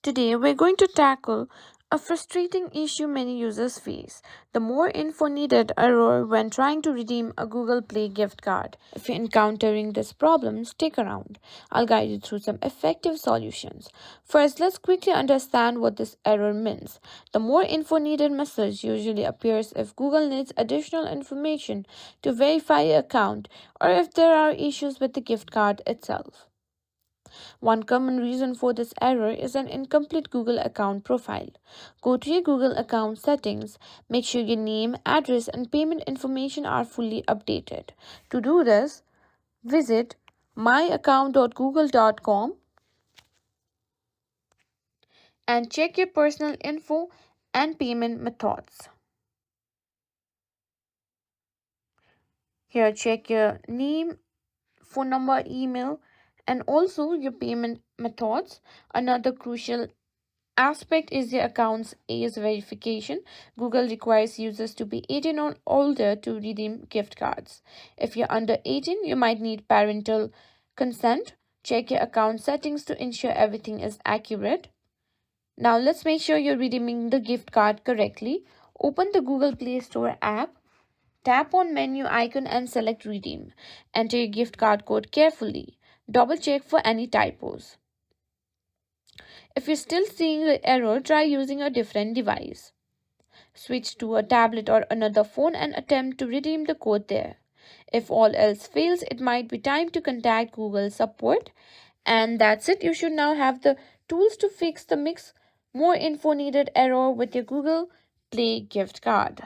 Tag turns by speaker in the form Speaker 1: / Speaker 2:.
Speaker 1: Today, we're going to tackle a frustrating issue many users face, the more info needed error when trying to redeem a Google Play gift card. If you're encountering this problem, stick around. I'll guide you through some effective solutions. First, let's quickly understand what this error means. The more info needed message usually appears if Google needs additional information to verify your account or if there are issues with the gift card itself. One common reason for this error is an incomplete Google account profile. Go to your Google account settings, make sure your name, address, and payment information are fully updated. To do this, visit myaccount.google.com and check your personal info and payment methods. Here, check your name, phone number, email, and also your payment methods. Another crucial aspect is the account's age verification. Google requires users to be 18 or older to redeem gift cards. If you're under 18, you might need parental consent. Check your account settings to ensure everything is accurate. Now let's make sure you're redeeming the gift card correctly. Open the Google Play Store app. Tap on menu icon and select redeem. Enter your gift card code carefully. Double check for any typos. If you're still seeing the error, try using a different device. Switch to a tablet or another phone and attempt to redeem the code there. If all else fails, it might be time to contact Google support. And that's it. You should now have the tools to fix the mix more info needed error with your Google Play gift card.